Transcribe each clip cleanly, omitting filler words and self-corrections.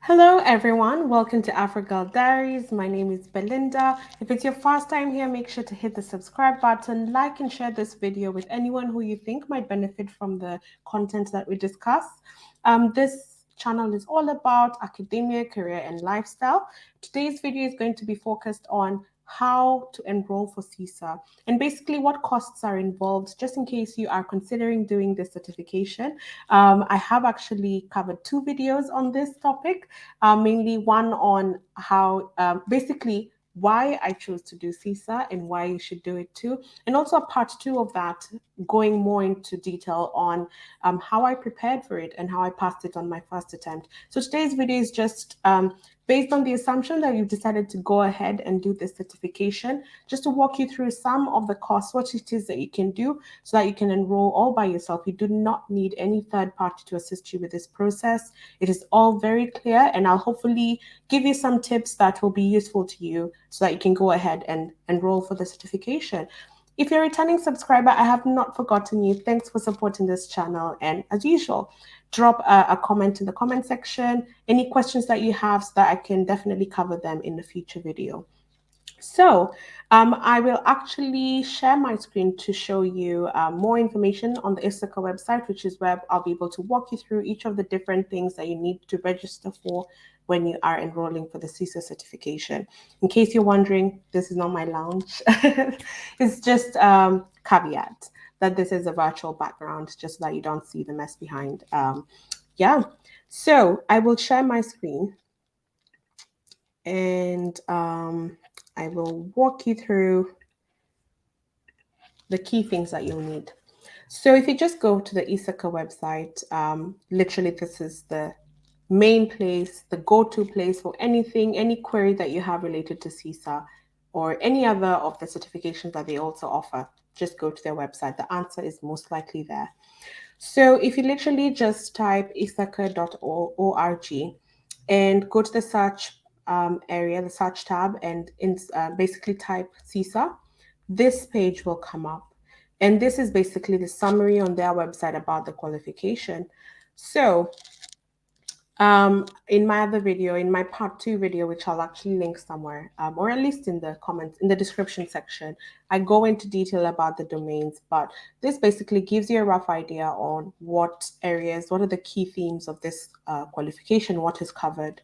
Hello everyone, welcome to Afro Girl Diaries. My name is Belinda. If it's your first time here, make sure to hit the subscribe button, like and share this video with anyone who you think might benefit from the content that we discuss. This channel is all about academia, career and lifestyle. Today's video is going to be focused on how to enroll for CISA and basically what costs are involved, just in case you are considering doing this certification. I have actually covered two videos on this topic, mainly one on how basically why I chose to do CISA and why you should do it too, and also a part two of that, going more into detail on how I prepared for it and how I passed it on my first attempt. So today's video is just based on the assumption that you've decided to go ahead and do this certification, just to walk you through some of the costs, what it is that you can do so that you can enroll all by yourself. You do not need any third party to assist you with this process. It is all very clear, and I'll hopefully give you some tips that will be useful to you so that you can go ahead and enroll for the certification. If you're a returning subscriber, I have not forgotten you. Thanks for supporting this channel. And as usual, drop a comment in the comment section, any questions that you have so that I can definitely cover them in the future video. So I will actually share my screen to show you more information on the ACCA website, which is where I'll be able to walk you through each of the different things that you need to register for when you are enrolling for the CISA certification. In case you're wondering, this is not my lounge. It's just caveat that this is a virtual background, just so that you don't see the mess behind. Yeah, so I will share my screen and I will walk you through the key things that you'll need. So if you just go to the ACCA website, literally this is the main place, the go-to place for anything, any query that you have related to CISA or any other of the certifications that they also offer. Just go to their website. The answer is most likely there. So if you literally just type acca.org and go to the search area, the search tab, and basically type CISA, this page will come up. And this is basically the summary on their website about the qualification. So in my other video, in my part two video, which I'll actually link somewhere, or at least in the comments, in the description section, I go into detail about the domains, but this basically gives you a rough idea on what areas, what are the key themes of this qualification, what is covered.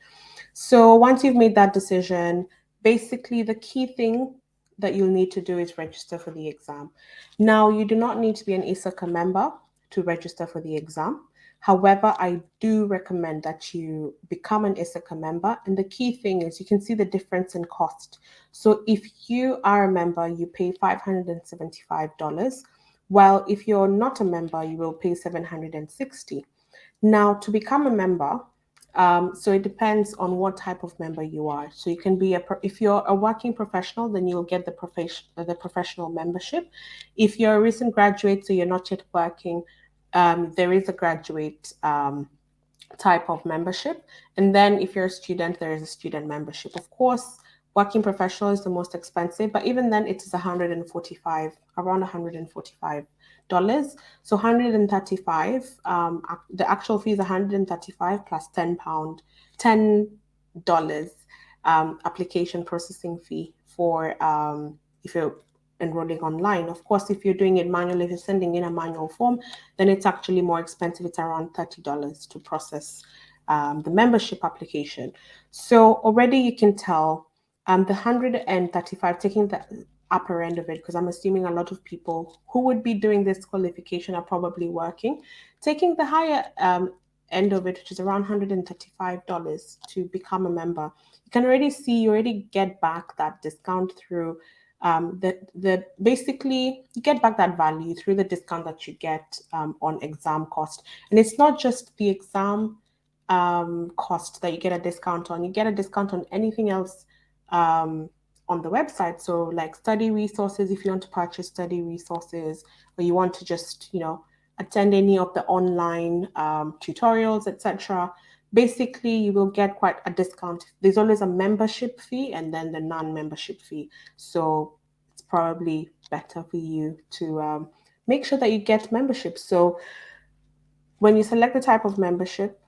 So once you've made that decision, basically the key thing that you'll need to do is register for the exam. Now, you do not need to be an ACCA member to register for the exam. However, I do recommend that you become an ACCA member. And the key thing is you can see the difference in cost. So if you are a member, you pay $575, while if you're not a member, you will pay $760. Now, to become a member, so it depends on what type of member you are. So you can be if you're a working professional, then you'll get the professional membership. If you're a recent graduate, so you're not yet working, there is a graduate type of membership. And then if you're a student, there is a student membership. Of course, working professional is the most expensive, but even then it is around $145. So 135, the actual fee is 135 plus £10, $10 application processing fee for if you're enrolling online. Of course, if you're doing it manually, if you're sending in a manual form, then it's actually more expensive. It's around $30 to process the membership application. So already you can tell the 135, taking the upper end of it, because I'm assuming a lot of people who would be doing this qualification are probably working, taking the higher end of it, which is around $135 to become a member. You can already see, you already get back that discount through basically you get back that value through the discount that you get on exam cost. And it's not just the exam cost that you get a discount on, you get a discount on anything else on the website. So like study resources, if you want to purchase study resources, or you want to just, attend any of the online tutorials, etc. Basically, you will get quite a discount. There's always a membership fee and then the non-membership fee. So it's probably better for you to make sure that you get membership. So When you select the type of membership,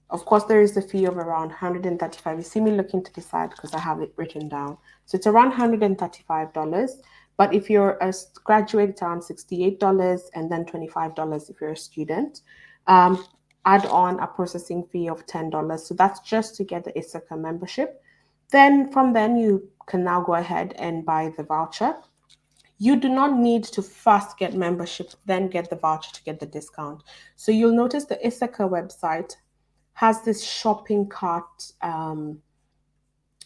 of course, there is the fee of around 135. You see me looking to the side because I have it written down. So it's around $135. But if you're a graduate, it's around $68 and then $25 if you're a student. Um, Add on a processing fee of $10. So that's just to get the ACCA membership. Then from then you can now go ahead and buy the voucher. You do not need to first get membership, then get the voucher to get the discount. So you'll notice the ACCA website has this shopping cart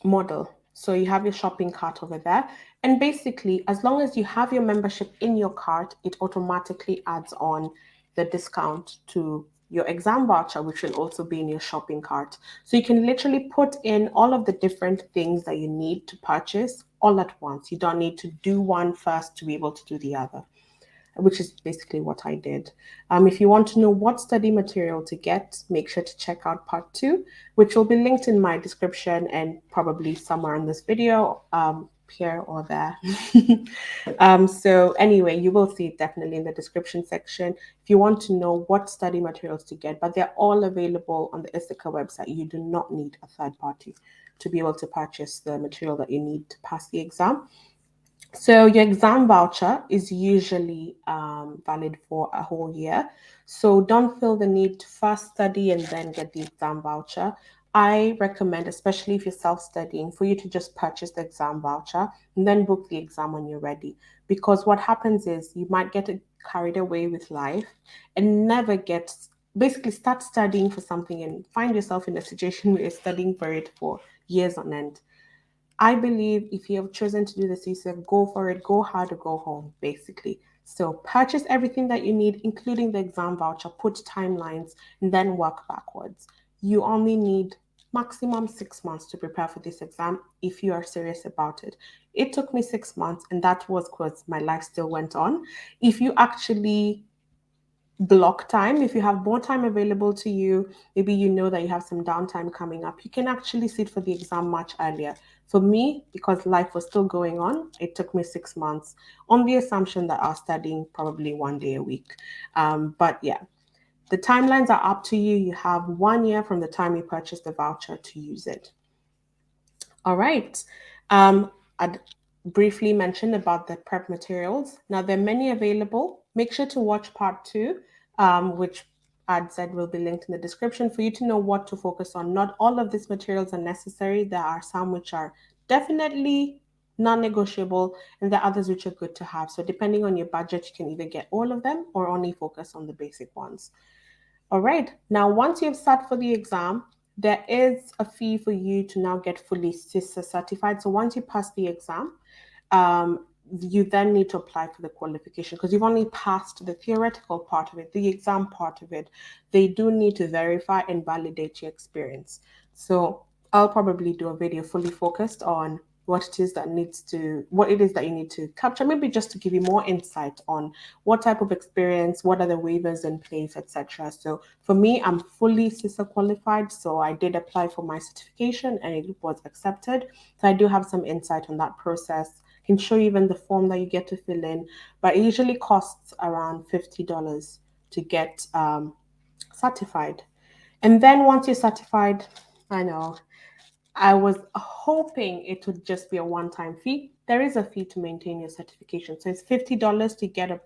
model. So you have your shopping cart over there. And basically, as long as you have your membership in your cart, it automatically adds on the discount to your exam voucher, which will also be in your shopping cart. So you can literally put in all of the different things that you need to purchase all at once. You don't need to do one first to be able to do the other, which is basically what I did. If you want to know what study material to get, make sure to check out part 2, which will be linked in my description and probably somewhere in this video, here or there. So anyway, you will see it definitely in the description section if you want to know what study materials to get, but they're all available on the ACCA website. You do not need a third party to be able to purchase the material that you need to pass the exam. So your exam voucher is usually valid for a whole year. So don't feel the need to first study and then get the exam voucher. I recommend, especially if you're self-studying, for you to just purchase the exam voucher and then book the exam when you're ready. Because what happens is you might get carried away with life and never get, basically start studying for something and find yourself in a situation where you're studying for it for years on end. I believe if you have chosen to do the CISA, go for it, go hard or go home, basically. So purchase everything that you need, including the exam voucher, put timelines, and then work backwards. You only need maximum 6 months to prepare for this exam if you are serious about it. It took me 6 months, and that was because my life still went on. If you actually block time, if you have more time available to you, maybe you know that you have some downtime coming up, you can actually sit for the exam much earlier. For me, because life was still going on, it took me 6 months on the assumption that I was studying probably 1 day a week. But yeah, the timelines are up to you. You have 1 year from the time you purchase the voucher to use it. All right. I'd briefly mention about the prep materials. Now, there are many available. Make sure to watch part 2, which I'd said will be linked in the description for you to know what to focus on. Not all of these materials are necessary. There are some which are definitely non-negotiable, and there are others which are good to have. So depending on your budget, you can either get all of them or only focus on the basic ones. All right. Now, once you've sat for the exam, there is a fee for you to now get fully CISA certified. So once you pass the exam, you then need to apply for the qualification because you've only passed the theoretical part of it, the exam part of it. They do need to verify and validate your experience. So I'll probably do a video fully focused on what it is that you need to capture, maybe just to give you more insight on what type of experience, what are the waivers in place, etc. So for me, I'm fully CISA qualified, so I did apply for my certification and it was accepted. So I do have some insight on that process. I can show you even the form that you get to fill in, but it usually costs around $50 to get certified. And then once you're certified, I know I was hoping it would just be a one-time fee. There is a fee to maintain your certification. So it's $50 to get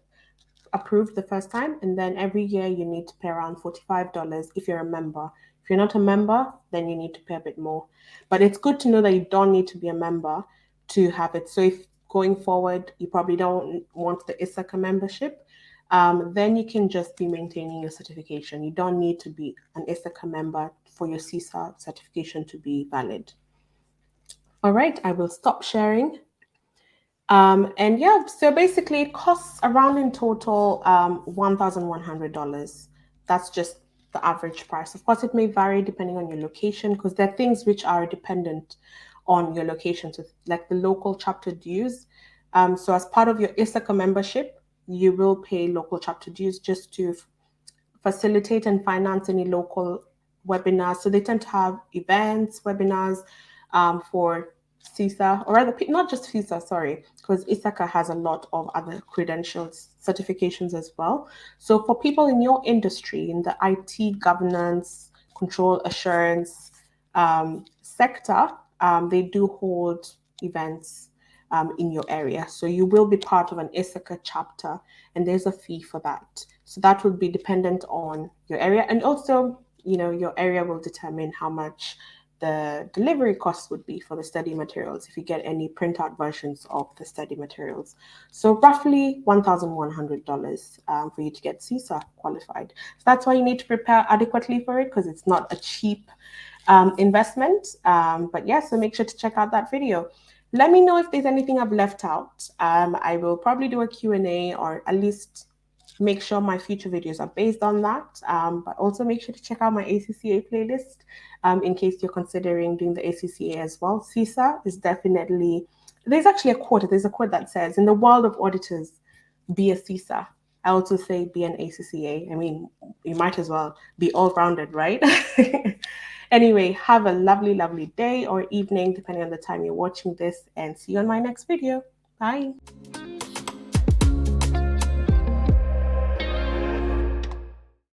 approved the first time, and then every year you need to pay around $45 if you're a member. If you're not a member, then you need to pay a bit more. But it's good to know that you don't need to be a member to have it. So if going forward you probably don't want the ACCA membership, then you can just be maintaining your certification. You don't need to be an ACCA member for your CISA certification to be valid. All right, I will stop sharing. And yeah, so basically it costs around in total $1,100. That's just the average price. Of course, it may vary depending on your location because there are things which are dependent on your location, so like the local chapter dues. So as part of your ISACA membership, you will pay local chapter dues just to facilitate and finance any local webinars. So they tend to have events, webinars for CISA, or rather, not just CISA, sorry, because ISACA has a lot of other credentials, certifications as well. So for people in your industry, in the IT governance, control assurance sector, they do hold events in your area. So you will be part of an ISACA chapter, and there's a fee for that. So that would be dependent on your area, and also, your area will determine how much the delivery cost would be for the study materials if you get any printout versions of the study materials. So roughly $1,100 for you to get CISA qualified. So that's why you need to prepare adequately for it, because it's not a cheap investment. But yeah, so make sure to check out that video. Let me know if there's anything I've left out. I will probably do a Q&A, or at least make sure my future videos are based on that. But also make sure to check out my ACCA playlist in case you're considering doing the ACCA as well. CISA is definitely, there's actually a quote. There's a quote that says, in the world of auditors, be a CISA. I also say be an ACCA. I mean, you might as well be all rounded, right? Anyway, have a lovely, lovely day or evening, depending on the time you're watching this, and see you on my next video. Bye.